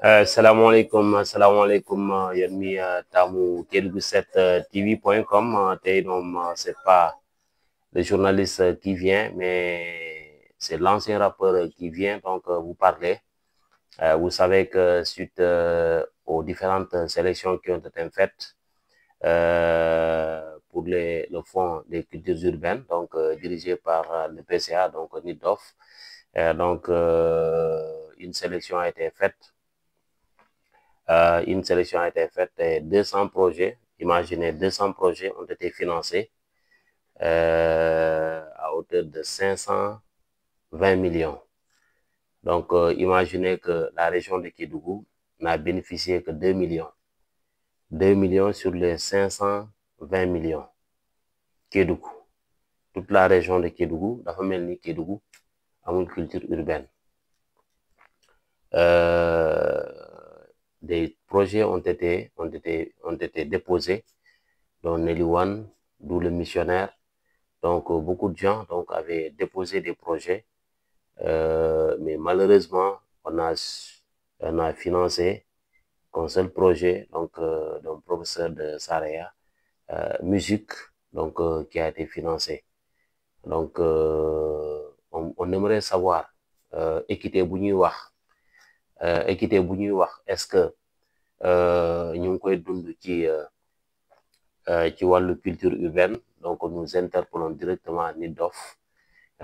Assalamualaikum yéen mi taamu Kédougou 7 TV.com tey moom c'est pas le journaliste qui vient mais c'est l'ancien rappeur qui vient donc vous parler. Vous savez que suite aux différentes sélections qui ont été faites pour le Fonds des cultures urbaines, donc dirigé par le PCA, donc NIDDOF, donc une sélection a été faite. Une sélection a été faite et 200 projets, imaginez 200 projets ont été financés à hauteur de 520 millions. Donc imaginez que la région de Kédougou n'a bénéficié que 2 millions. 2 millions sur les 520 millions. Kédougou. Toute la région de Kédougou, dafa mel ni Kédougou amul culture urbaine. Des projets ont été déposés, dont Neliwan, d'où le missionnaire. Donc, beaucoup de gens donc, avaient déposé des projets, mais malheureusement, on a financé qu'un seul projet, donc, d'un professeur de Saraya, musique, donc, qui a été financé. Donc, on aimerait savoir, équité bu ñuy wax, est-ce que ñu ngi koy dund ci wàllu culture urbaine. Donc nous interpellons directement NIDDOF,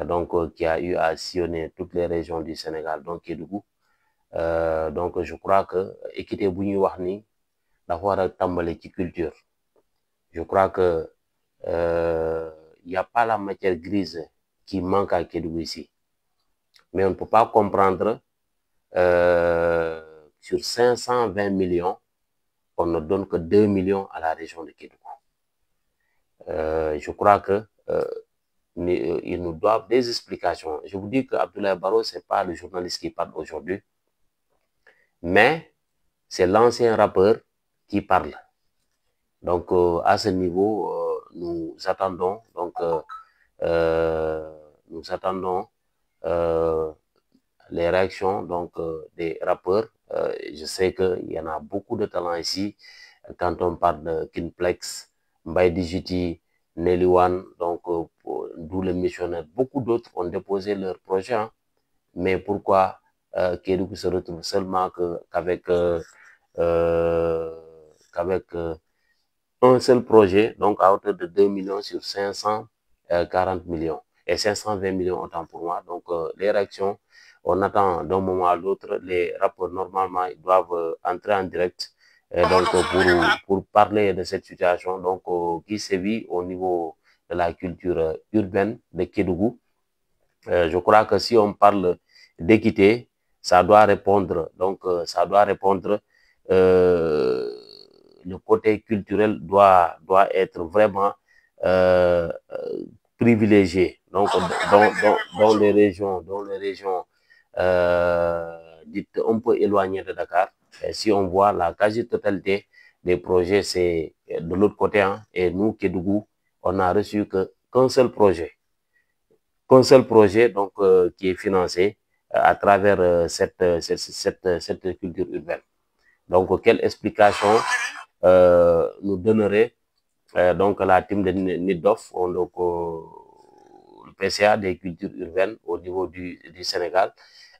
donc qui a eu à sillonner toutes les régions du Sénégal, donc Kédougou. Donc je crois que équité bu ñuy wax ni dafa war a tàmbale ci culture. Je crois que il n'y a pas la matière grise qui manque à Kédougou ici, mais on ne peut pas comprendre sur 520 millions, on ne donne que 2 millions à la région de Kédougou. Je crois que ils nous doivent des explications. Je vous dis que Abdoulaye Barrow, c'est pas le journaliste qui parle aujourd'hui, mais c'est l'ancien rappeur qui parle. Donc, à ce niveau, nous attendons les réactions donc des rappeurs. Je sais qu'il y en a beaucoup de talents ici. Quand on parle de Kinplex, Mbaye Digiti, Neliwan, donc d'où le missionnaire, beaucoup d'autres ont déposé leur projet. Hein. Mais pourquoi Kédougou se retrouve seulement qu'avec un seul projet, donc à hauteur de 2 millions sur 540 millions et 520 millions autant pour moi. Donc les réactions, on attend d'un moment à l'autre. Les rapports, normalement, ils doivent entrer en direct donc pour parler de cette situation donc qui sévit au niveau de la culture urbaine de Kédougou. Je crois que si on parle d'équité, ça doit répondre, donc ça doit répondre, le côté culturel doit être vraiment privilégié. Donc dans les régions dites un peu éloignées de Dakar, Et si on voit la quasi-totalité des projets, c'est de l'autre côté, hein, et nous, Kédougou, on n'a reçu qu'un seul projet. Qu'un seul projet donc, qui est financé à travers cette culture urbaine. Donc, quelle explication nous donnerait donc la team de NIDOF, donc le PCA des cultures urbaines au niveau du Sénégal?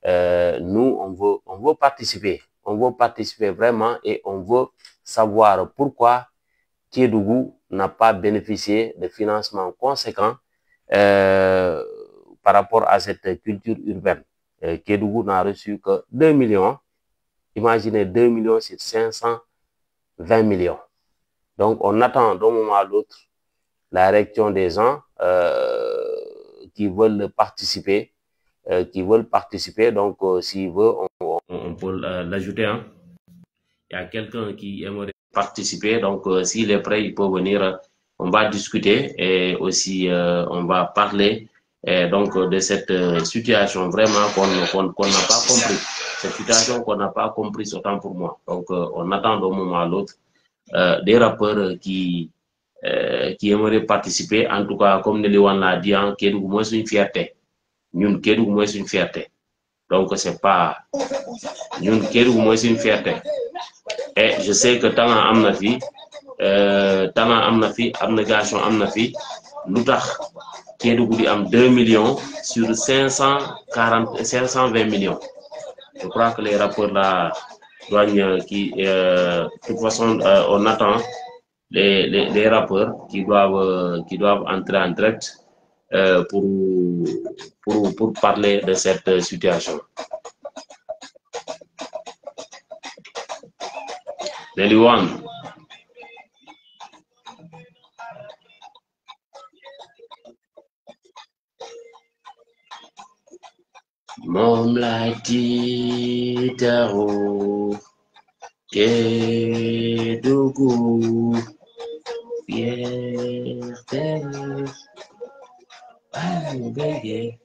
Nous, on veut participer. On veut participer vraiment et on veut savoir pourquoi Kédougou n'a pas bénéficié de financements conséquents par rapport à cette culture urbaine. Kédougou n'a reçu que 2 millions. Imaginez 2 millions sur 520 millions. Donc, on attend d'un moment à l'autre la réaction des gens qui veulent participer. Donc, s'il veut, on peut l'ajouter. Hein. Il y a quelqu'un qui aimerait participer. Donc, s'il est prêt, il peut venir. On va discuter et aussi on va parler donc de cette situation vraiment qu'on n'a pas compris. Cette situation qu'on n'a pas compris, autant pour moi. Donc, on attend d'un moment à l'autre des rappeurs qui aimeraient participer. En tout cas, comme Néliwan l'a dit, hein, Kédougou, moi, c'est une fierté. Nous, Kédougou, moi, c'est une fierté. Donc, c'est pas. Nous, Kédougou, moi, c'est une fierté. Et je sais que tant am na fi abnégation am na fi lu tax Kédougou di am 2 millions sur 520 millions. Je crois que les rapports là doivent de toute façon on attend les rapports qui doivent entrer en direct pour parler de cette situation. Néliwan. Moom laa tiitaroo Kédougou fierté ay bége.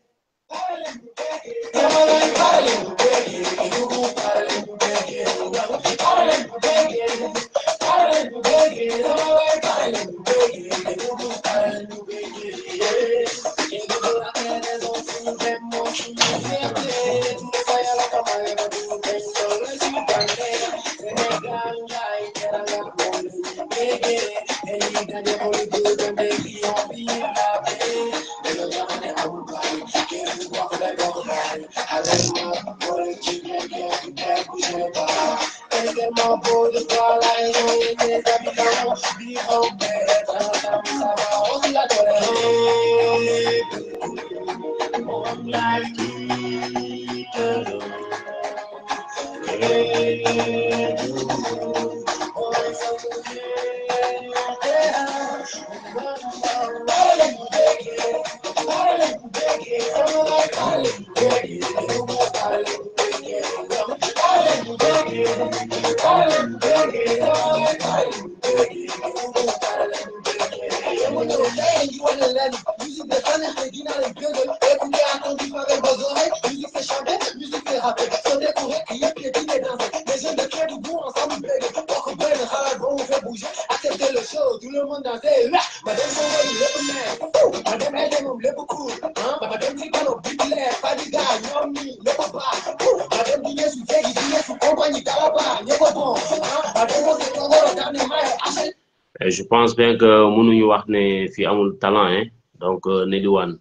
Je pense bien que mënuñu wax ne fi amul talent, hein. Donc Néliwan,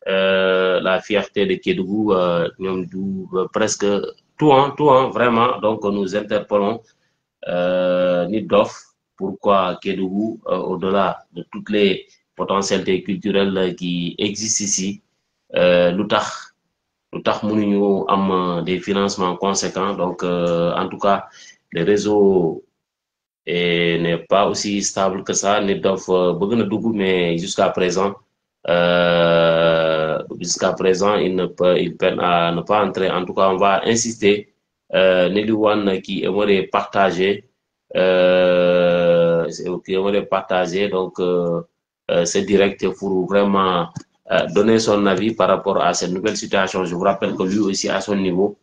la fierté de Kédougou, presque tout, hein, vraiment. Donc nous interpellons NIDOF, pourquoi Kédougou, au-delà de toutes les potentialités culturelles qui existent ici, lu tax mënuñu am des financements conséquents. Donc en tout cas, le réseau n'est pas aussi stable que ça. NIDOF bëgg na dugg, mais jusqu'à présent, il peine à ne pas entrer. En tout cas, on va insister. Néliwan qui aimerait partager donc ce direct pour vraiment donner son avis par rapport à cette nouvelle situation. Je vous rappelle que lui aussi, à son niveau,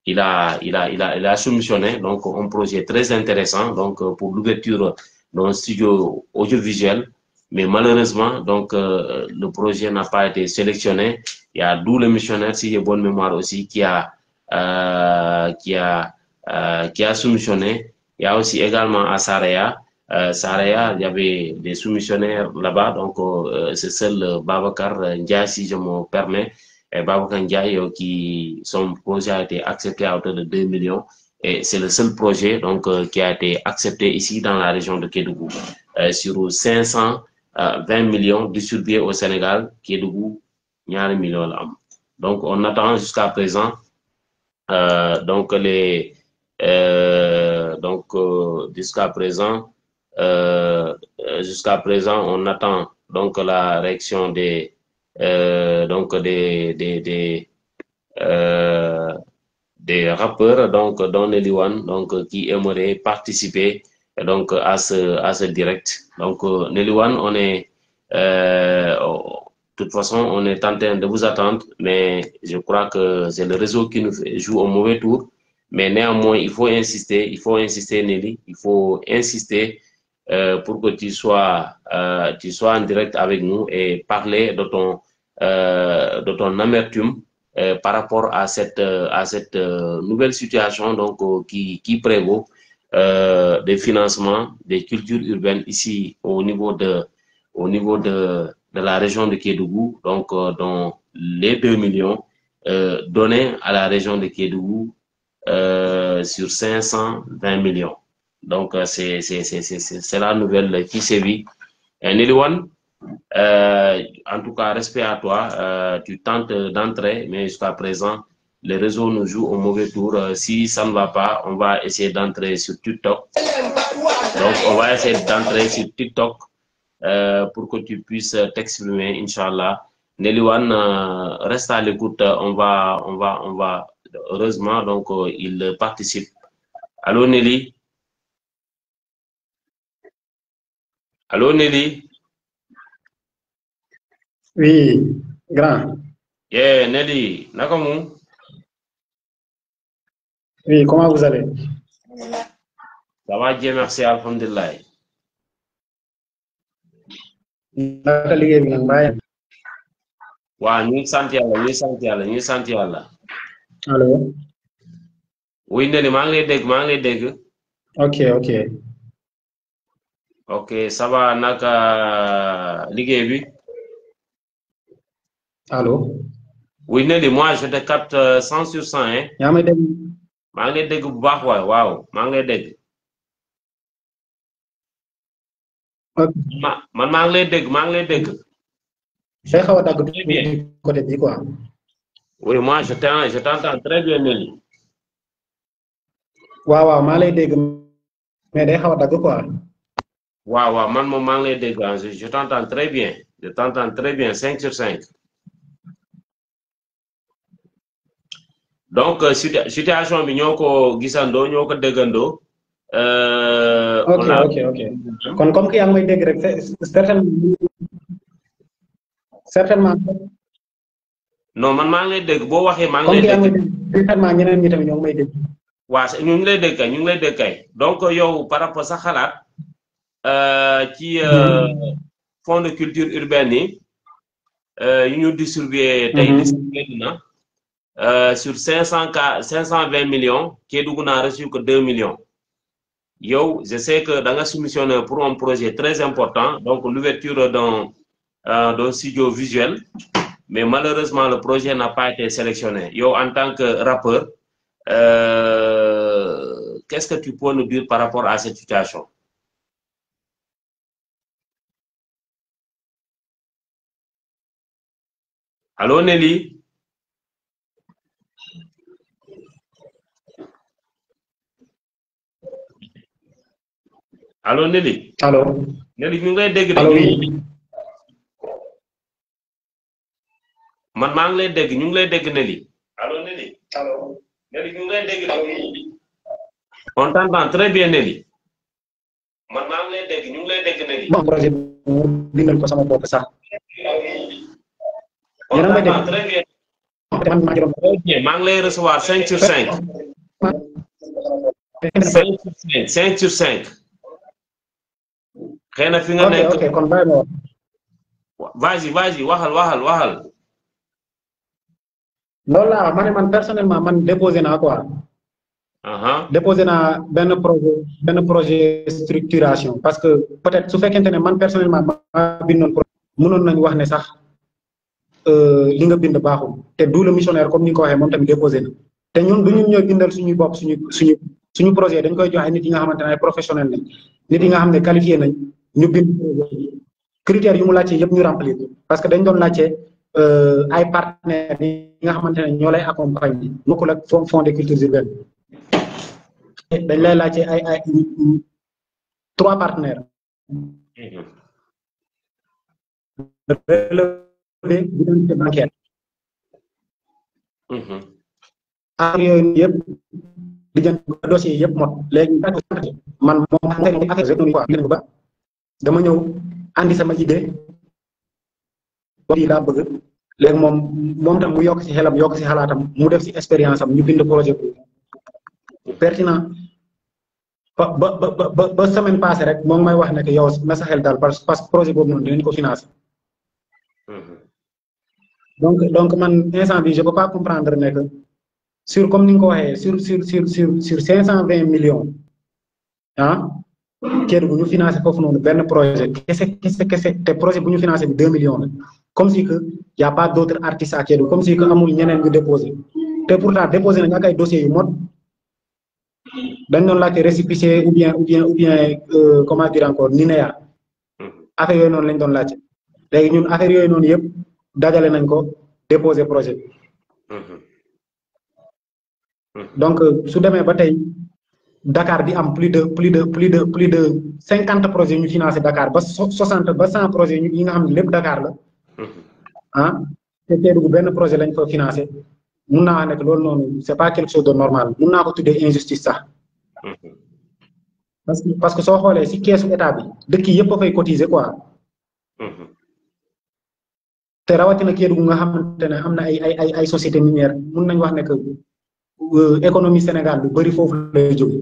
il a soumissionné donc un projet très intéressant donc pour l'ouverture d'un studio audiovisuel. Mais malheureusement, donc, le projet n'a pas été sélectionné. Il y a d'où le missionnaire, si j'ai bonne mémoire aussi, qui a soumissionné. Il y a aussi également à Saraya. Saraya, il y avait des soumissionnaires là-bas. Donc, c'est seul Babacar Ndiaye, si je me permets. Et Babacar Ndiaye, son projet a été accepté à hauteur de 2 millions. Et c'est le seul projet donc, qui a été accepté ici dans la région de Kédougou. Sur 520 millions distribués au Sénégal, Kédougou, ñaari millions la am. Donc, on attend jusqu'à présent donc jusqu'à présent, on attend donc la réaction des rappeurs donc dont Nelly One donc qui aimeraient participer donc à ce direct. Donc Nelly One, on est de toute façon on est en train de vous attendre, mais je crois que c'est le réseau qui nous joue au mauvais tour. Mais néanmoins, il faut insister Nelly, il faut insister pour que tu sois en direct avec nous et parler de ton amertume par rapport à cette nouvelle situation donc qui prévaut des financements des cultures urbaines ici au niveau de la région de Kédougou, donc dont les 2 millions donnés à la région de Kédougou sur 520 millions. Donc c'est la nouvelle qui sévit. Nelly One, en tout cas, respect à toi. Tu tentes d'entrer, mais jusqu'à présent, le réseau nous joue au mauvais tour. Si ça ne va pas, on va essayer d'entrer sur TikTok. Donc, on va essayer d'entrer sur TikTok pour que tu puisses t'exprimer, Inch'Allah. Nelly One, reste à l'écoute. On va, heureusement, donc, il participe. Allô, Nelly? Allô, Nelly? Oui, grand. Yeah, Nelly, nakamu? Oui, comment vous allez? Ça va, Dieu merci, alhamdulillah. Naka liggéey bi nag mbaa Waaw, ñu ngi sant yàlla. allo. Oui, Nelly, maa ngi lay dégg. Ok. Ok, ça va naka liggéey bi? Allo. Oui, Nelly, moi je te capte 100 sur 100 hein. yaa may dégg. maa ngi lay dégg bu baax waay waaw maa ngi lay dégg. Ok. man maa ngi lay dégg. day xaw a dagg Très bien. côté bi quoi. Oui, moi je t'entends très bien, Nelly. waaw maa lay dégg mais day xaw a dagg quoi. waaw man moom maa ngi lay dégg je t'entends très bien. Je t'entends très bien 5 sur 5. Donc situation bi ñoo ko gisandoo ñoo ko déggandoo. ok. kon comme que yaa ngi may dégg rek certainement. non man maa ngi lay dégg boo waxee maa ngi comme lay que yaa ngi may dégg. dégg certainement ñeneen ñi tamit ñoo ngi may dégg. waaw ñu ngi lay dégg kay donc yow par rapport sa xalaat ci fonds de culture urbaine yi yu ñu distribué tey distribué na sur 520 millions Kédougou n'a reçu que 2 millions. Yo, je sais que dans la soumission pour un projet très important, donc l'ouverture d'un studio visuel, mais malheureusement le projet n'a pas été sélectionné. Yo, en tant que rappeur, qu'est-ce que tu peux nous dire par rapport à cette situation? Allô, Nelly? Allô, Nelly? Allô? Nelly, ñu ngi lay dégg. Allô, oui. Man maa ngi lay dégg, ñu ngi lay dégg, Nelly. Allô, Nelly? Allô? Nelly, ñu ngi lay dégg. Allô, oui. On t'entend très bien, Nelly. Man maa ngi lay dégg, ñu ngi lay dégg, Nelly. Bon projet mu bindal ko sama bopp sax. On Yéen a may t'entend dégg. très bien. ok maa ngi lay recevoir 5 sur 5. 5 sur 5 5 sur 5. xëy na fi nga nekk ok kon bàyyi ma vas-y waxal. loolu laa wax ma ne man personnellement man déposé naa quoi. déposé naa benn projet structuration parce que peut-être su fekkente ne man personnellement ma bindoon mënoon nañu wax ne sax li nga bind baaxul te du le missionnaire comme ni nga ko waxee moom tamit déposé na te ñun du ñun ñooy bindal suñuy bopp suñu projet dañ koy joxe nit yi nga xamante ne ay professionnel lañ nit yi nga xam ne qualifié nañ ñu bind critères yu mu laajte yëpp ñu remplir parce que dañ doon laajte ay partenaires yi nga xamante ne ñoo lay accompagner bokkul ak fonds des cultures urbaines dañ lay laajte ay 3 partenaires. relevé d'identité bancaire. ak yooyu yëpp di jënd dossier yëpp mot léegi man moom affaire ba dama ñëw andi sama idée laa bëgg léegi moom tam mu yokk ci xelam yokk ci xalaatam mu def ci expérience am ñu bind projet pertinent ba semaine passée rek moom may wax ne que yow na sa xel daal parce que projet boobu noonu dinañ ko financer. donc man instant bi je peux pas comprendre ne que sur comme ni nga ko waxee sur 520 millions Kédougou ñu financé foofu noonu benn projet kese te projet bu ñu financé bi 2 millions la comme si que y a pas d'autres artistes à Kédougou comme si que amul ñeneen ñu déposé te pourtant déposé nañu ak ay dossiers yu mot dañ doon laajte récépissé ou bien comment dire encore NINEA affaire yooyu noonu lañ doon laajte léegi ñun affaire yooyu noonu yëpp dajale nañ ko déposé projet bi donc su demee ba tey Dakar di am plus de 50 projets ñu financé Dakar ba 60 ba 100 projets yi nga xam ne lépp Dakar la te Kédougou benn projet lañ fa financé mun naa nekk loolu noonu c'est pas quelque chose de normal mun naa ko tuddee injustice sax parce que soo xoolee si keesu état bi dëkk yëpp a fay cotiser quoi te rawatina Kédougou nga xamante ne am na ay société minière mun nañ wax ne que économie Sénégal lu bari foofu lay jóge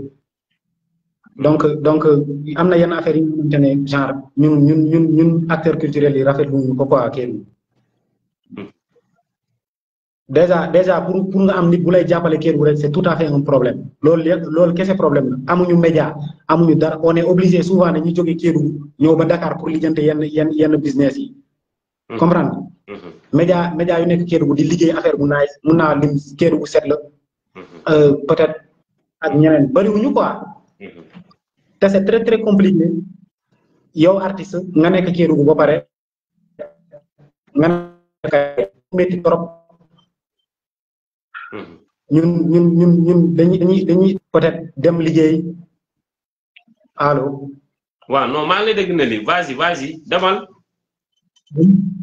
donc am na yenn affaires yi ñu xamante ne genre ñun acteurs culturels yi rafetlu ñu ko quoi Kédougou déjà pour nga am nit bu lay jàppale Kédougou rek c'est tout à fait un problème loolu kese problème la amuñu média amuñu dara on est obligé souvent dañuy jóge Kédougou ñëw ba Dakar pour lijjante yenn business yi comprendre média yu nekk Kédougou di liggéey affaire bu naay mun naa lim Kédougou set la peut-être ak ñeneen bariwuñu quoi te c'est très très compliqué yow artiste nga nekk Kédougou ba pare nga nekk métti trop ñun dañuy peut-être dem liggéey allo. waaw non maa ngi lay dégg na li vas-y demal.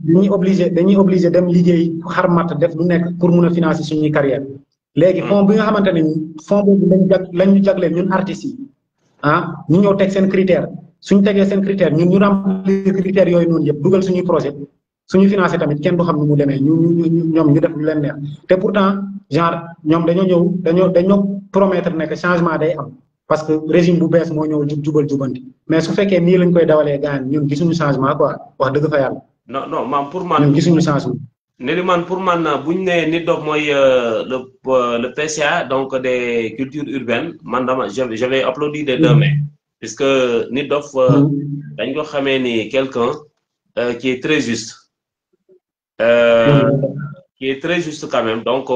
dañuy obligé dem liggéey xarmat def lu nekk pour mun a financer suñuy carrière léegi fond bi nga xamante ne fond boobu lañ ñu jagleel ñun artistes yi ñu ñëw teg seen critère suñu tegee seen critère ñun ñu remplir critères yooyu noonu yëpp dugal suñuy projet suñu financé tamit kenn du xam ni mu demee ñoom ñu def lu leen neex te pourtant genre ñoom dañoo promettre ne que changement day am parce que régime bu bees moo ñëw jubal jubanti mais su fekkee nii lañ koy dawalee gaan ñun gisuñu changement quoi wax dëgg fa yàlla. non man pour man ñun gisuñu changement. ne man pour man buñ ne Nit Doff mooy le PCA donc des cultures urbaines man dama je vais applaudir des 2 mains puisque Nit Doff dañ ko xamee ni quelqu'un qui est très juste. Qui est très juste quand même donc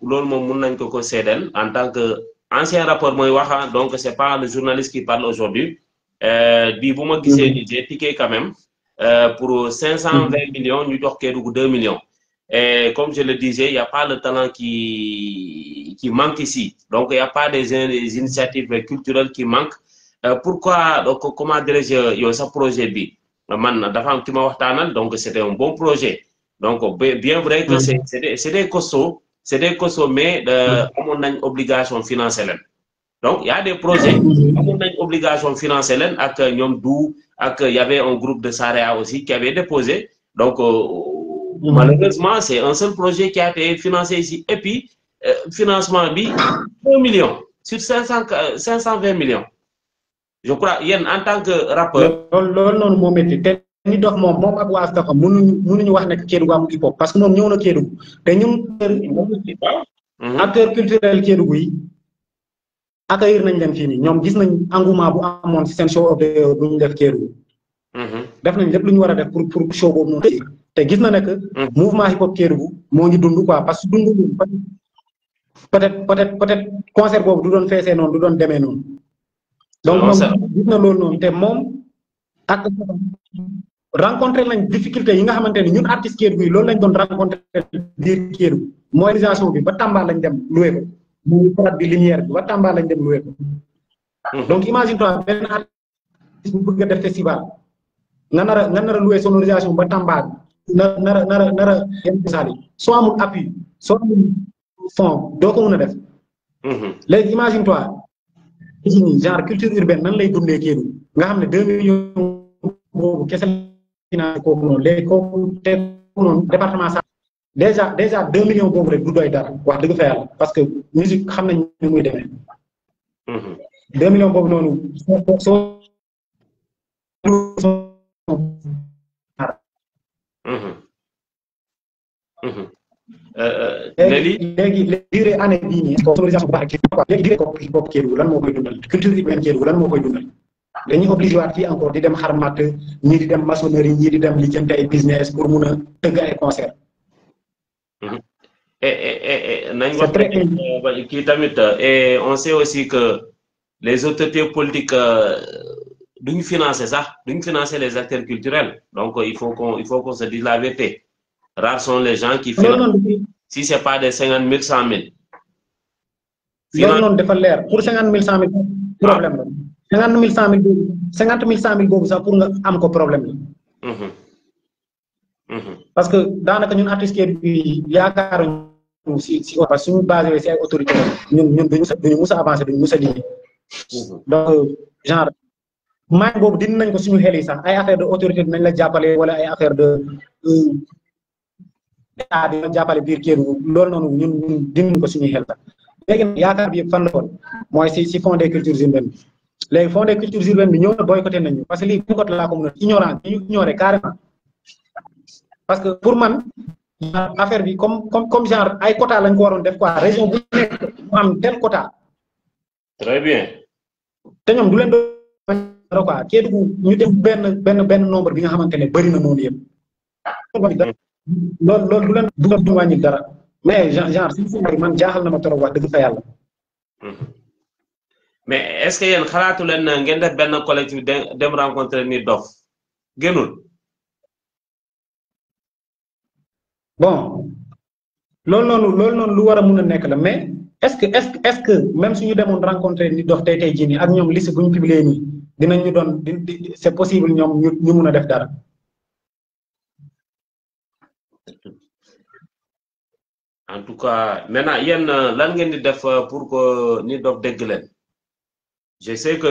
loolu moom mun nañ ko seedeel en tant que ancien rappeur mooy wax donc c'est pas le journaliste qui parle aujourd'hui bi bu ma gisee ni j'ai tiqué quand même pour 520 millions ñu jox Kédougou 2 millions et comme je le disais il y a pas le talent qui manque ici donc il y a pas des initiatives culturelles qui manquent pourquoi donc comment dirais-je yow sa projet bi man dafa am ki ma waxtaanal donc c'était un bon projet. Donc, bien vrai que c'est des costauds, mais amoon nañ obligation financière. Donc, il y a des projets, amoon nañ obligation financière ak ñoom du ak il y avait un groupe de Sarea aussi qui avait déposé. Donc, Malheureusement, c'est un seul projet qui a été financé ici. Et puis, financement, 1 million sur 520 millions. Je crois, Yen, en tant que rappeur. Non, moo métti te ni dox moom ak waa Astafam mënuñu wax ne Kédougou amul hip hop parce que moom ñëw na Kédougou te ñun acteur culturel Kédougou yi accueillir nañ leen fii nii ñoom gis nañ engouement bu amoon si seen show of the year bu ñu def Kédougou def nañ lépp lu ñu war a def pour show boobu noonu te gis na ne que mouvement hip hop Kédougou moo ngi dund quoi parce que dund peut-être concert boobu du doon feesee noonu du doon demee noonu donc moom gis na loolu noonu te moom ak rencontré nañ difficulté yi nga xamante ni ñun artiste Kédougou yi loolu lañ doon rencontré biir Kédougou mooy organisation bi ba Tamba lañ dem loué ko muy farat bi lumière bi ba Tamba lañ dem loué ko donc imagine toi benn artiste bu bëgg a def festival nga nar a loué sonorisation ba Tamba nara yenn saal yi soo amul appui soo amul fond doo ko mën a def léegi imagine toi genre culture urbaine nan lay dundee Kédougou nga xam ne 2 millions boobu kese financé kooku noonu léegi kooku te noonu département sax déjà 2 millions boobu rek du doy dara wax dëgg fa yàlla parce que musique xam nañ ni muy demee 2 millions boobu noonu soo léegi durée année bii nii sonorisation bu baax ak léegi durée ko hip hop Kédougou lan moo koy dundal culture urbaine Kédougou lan moo koy dundal dañuy obligé waat fii encore di dem xarmat ñii di dem maçonnerie ñii di dem lijjanti ay business pour mun a tëgg ay concert nañ wax kii tamit et on sait aussi que les autorités politiques duñ financer les acteurs culturels donc il faut qu'on se dise la vérité. Rares sont les gens qui financent si c'est pas des 50 000 100 000. loolu noonu dafa leer pour 50 000 100 000 problème la 50 000 100 000 50 000 100 000 boobu sax pour nga am ko problème la. parce que daanaka ñun artistes yi yaakaaruñu si parce que suñu basé si ay autorités ñun duñu mus a avancer duñu mus a liggéey. donc genre moyen boobu dindi nañ ko suñu xel yi sax ay affaire de autorité dinañ la jàppale wala ay affaire de état dina jàppale biir Kédougou loolu noonu ñun dindi ko suñu xel sax léegi nag yaakaar bi yëpp fan la woon mooy si fond des cultures urbaines bi léegi fond des cultures urbaines bi ñëw na boycotté nañu parce que lii boycott laa ko mën a ignorant ñu ignoré carrément parce que pour man affaire bi comme genre ay quota lañ ko waroon def quoi région bu nekk mu am tel quota. très bien. te ñoom du leen doon quoi Kédougou ñu def benn nombre bi nga xamante ne bëri na noonu yëpp. loolu du leen du wàññi dara mais genre si man jaaxal na ma trop wax dëgg fa yàlla. mais est-ce que yéen xalaatu leen ngeen def benn collectif dem rencontrer Nit Doff gënul. bon loolu noonu lu war a mun a nekk la mais est-ce que même suñu demoon rencontrer Nit Doff tey jii nii ak ñoom liste bu ñu publié nii dinañ ñu doon c'est possible ñoom ñu mun a def dara. en tout cas maintenant yéen lan ngeen di def pour que Nit Doff dégg leen je sais que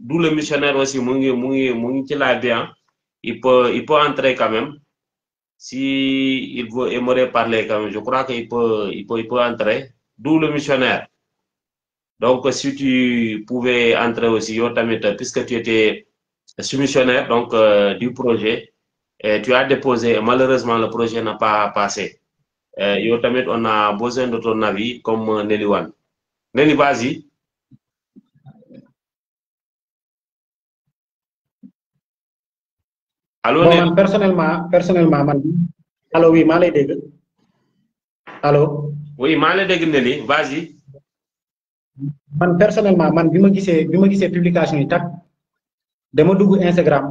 d'où le missionnaire aussi mu ngi ci live bi il peut entrer quand même si il veut aimerait parler quand même je crois que il peut entrer d'où le missionnaire donc si tu pouvais entrer aussi yow tamit puisque tu étais soumissionnaire donc du projet et tu as déposé malheureusement le projet n'a pas passé. Yo tamit on a besoin de ton avis comme Nelly Wane. Nelly, vas-y. Allô, bon, man personnellement man allo oui maa lay dégg allo. oui maa lay dégg Nelly, vas-y. man personnellement man bi ma gisee publication yi tak dama dugg Instagram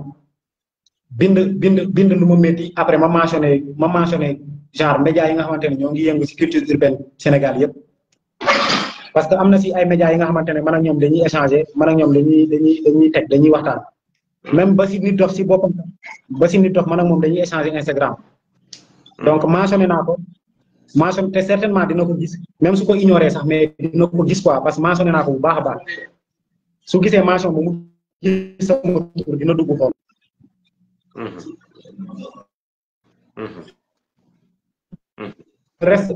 bind lu ma métti après ma mentionné genre médias yi nga xamante ne ñoo ngi yëngu ci culture urbaine Sénégal yëpp parce que am na ci ay médias yi nga xamante ne man ak ñoom dañuy échanger man ak ñoom dañuy waxtaan même ba ci Nit Doff ci boppam man ak moom dañuy échanger Instagram donc mentionné naa ko te certainement dina ko gis même su ko ignoré sax mais dina ko gis quoi parce que mentionné naa ko bu baax a baax su gisee mention bu mu gis sama tur dina dugg xool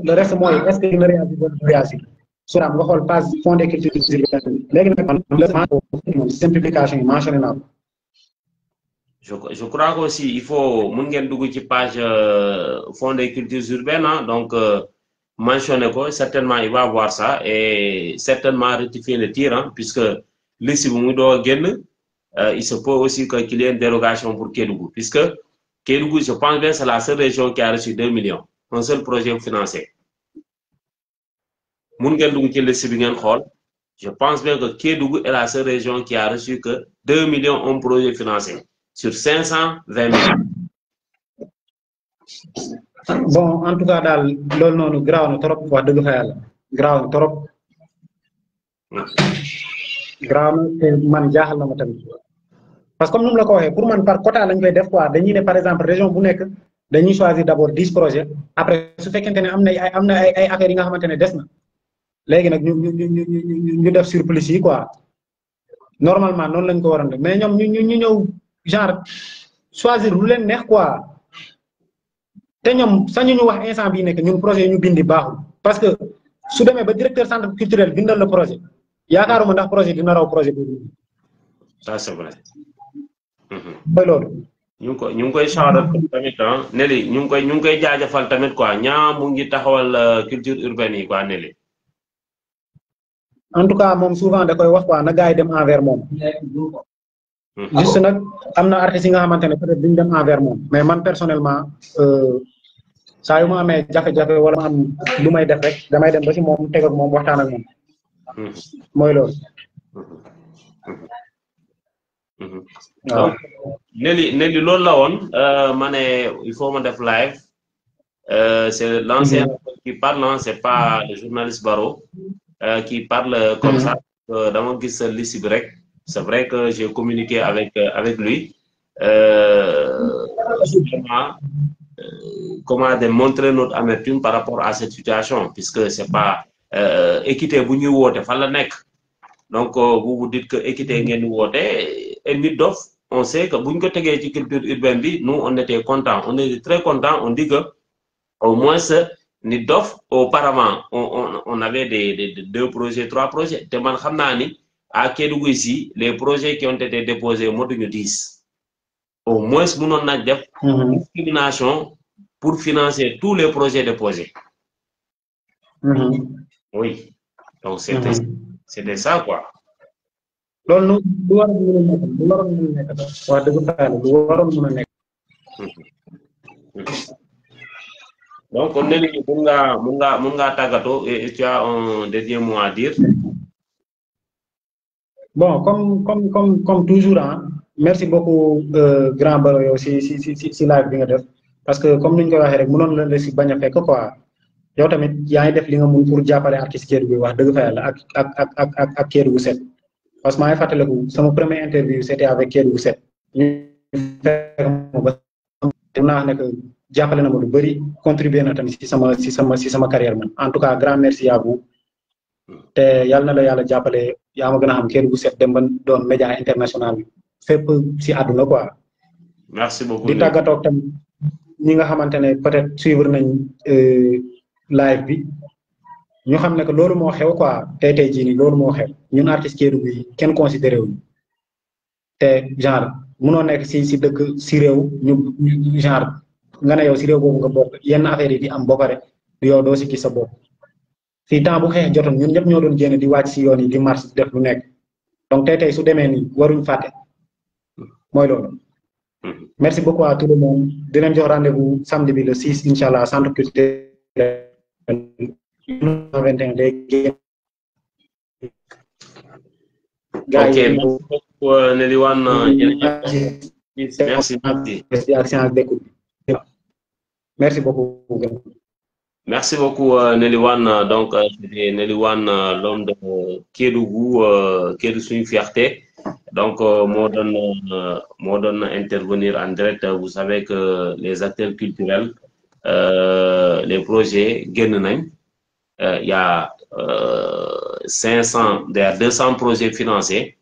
le reste moi est-ce que dina réagir sur am nga xool page fond des cultures urbaines léegi nag man simplification yi mentionné naa ko. Je crois qu'aussi il faut mun ngeen dugg ci page fond des cultures urbaines hein, donc mentionné ko certainement il va voir ça et certainement rectifier le tir hein, puisque liste bu mu doo a génn il se peut aussi qu'il y ait une dérogation pour Kédougou puisque Kédougou je pense bien c'est la seule région qui a reçu 2 millions un seul projet financé mun ngeen dugg ci liste bi ngeen xool je pense bien que Kédougou est la seule région qui a reçu que 2 millions un projet financé sur 520 millions. Bon, en tout cas, dans le nom grave, nous trop quoi de faire. Grave, trop. Grave, man jahal na tamit. Parce que comme nous le connaissons, pour man par quota lañ koy def quoi, dañuy par exemple région bu nek dañuy choisir d'abord 10 projets. Après su fekkente ne amna ay affaires yi nga xamantene des na. Légui nak ñu def surplus yi quoi. Normalement non lañ ko waron def, mais ñom ñu ñew genre choisir lu leen neex quoi té ñom sañu ñu wax instant bi nek ñun projet ñu bindi baaxul parce que su démé ba directeur centre culturel bindal le projet yaakaaruma ndax projet dina raw projet bi ça c'est vrai ba lolu ñu koy charal tamit hein Nelly ñu koy jaajeufal tamit quoi ñaa mu ngi taxawal culture urbaine yi quoi Nelly en tout cas mom souvent da koy wax quoi na gaay dem envers mom juste nag am na artistes yi nga xamante ne peut-être duñ dem envers moom mais man personnellement saa yu ma amee jafe-jafe wala ma am lu may def rek damay dem ba si moom teg ak moom waxtaan ak moom mooy loolu. donc Nelly loolu la woon ma ne il faut ma def live c'est l'ancien qui parle hein, c'est pas le journaliste Baro qui parle comme ça dama gis liste bi rek. C'est vrai que j'ai communiqué avec lui. Comment démontrer notre amertume par rapport à cette situation, puisque c'est pas équité bu ñuy woote fan la nekk. Donc vous vous dites que équité ngeen woote et nit dof on sait que bu ñu ko tegee ci culture urbaine bi nous on était contents, on était très contents, on dit que au moins nit dof auparavant on avait des 2 projets 3 projets te man xam naa ni à Kédougou ici, les projets qui ont été déposés, moi, 10. Au moins, nous avons une discrimination pour financer tous les projets déposés. Oui. Donc, c'était ça, quoi. Donc, on est Munga Tagato, et tu as un dernier mot à dire. Bon, comme toujours, hein, merci beaucoup, Grand Baro, si live bi nga def parce que comme nous l'avons dit, mënoon la si bañ a fekk quoi yow tamit yaa ngi def li nga mun pour jàppale artiste Kédougou bi wax dëgg fa yàlla ak Kédougou 7 parce que maa ngi fàttaliku sama première interview c'était avec Kédougou 7 ñu fekk ma ba naa ne que jàppale na ma lu bëri contribuer na tamit si sama carrière man en tout cas grand merci à vous te yàlla na la yàlla jàppale yaa ma gën a xam Kédougou 7 dem ba doon média international fépp si àdduna quoi. Merci beaucoup. di tàggatoo tamit ñi nga xamante ne peut-être suivre nañ live bi ñu xam ne que loolu moo xew quoi tey jii nii loolu moo xew ñun artiste Kédougou yi kenn considéré wuñu te genre munoo nekk si dëkk si réew ñu genre nga ne yow si réew boobu nga bokk yenn affaire yi di am ba pare yow doo si gis sa bopp fii temps bu xeex jotoon ñun ñëpp ñoo doon génn di wàcc si yoon yi di marche def lu nekk donc tey su demee nii waruñ fàtte mooy loolu. Merci beaucoup à tout le monde. De leen jox rendez-vous samedi bi le 6 inchallah centre culturel 21 léegi. Ok, merci beaucoup Nelly Wane. Merci beaucoup. Merci beaucoup Nelly Wane. Donc c'était Nelly Wane, l'homme de Kédougou, Kédougou suñu fierté. Donc, moi donne intervenir en direct. Vous savez que les acteurs culturels, les projets, il y a 200 projets financés.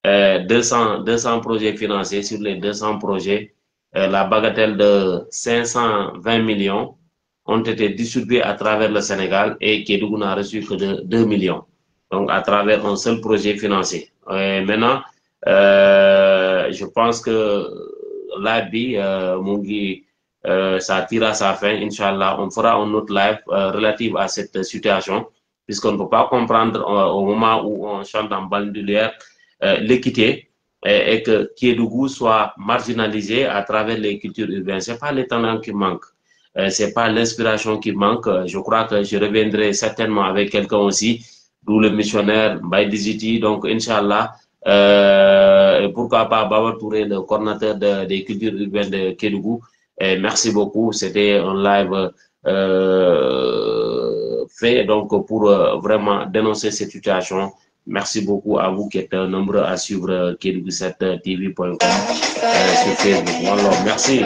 200 projets financés sur les 200 projets. La bagatelle de 520 millions ont été distribués à travers le Sénégal et Kédougou n'a reçu que de 2 millions. Donc, à travers un seul projet financier. Maintenant, je pense que l'ABI, ça tire à sa fin, Inch'Allah. On fera un autre live relatif à cette situation, puisqu'on ne peut pas comprendre au moment où on chante en bandoulière l'équité et que Kédougou soit marginalisé à travers les cultures urbaines. Ce n'est pas les talents qui manquent. Ce n'est pas l'inspiration qui manque. Je crois que je reviendrai certainement avec quelqu'un aussi, d'où le missionnaire Mbaye Diziti. Donc, Inch'Allah, pourquoi pas Babar Touré, le coordinateur des cultures urbaines de Kédougou. Et merci beaucoup. C'était un live fait donc, pour vraiment dénoncer cette situation. Merci beaucoup à vous qui êtes nombreux à suivre Kédougou7tv.com sur Facebook. Alors, merci.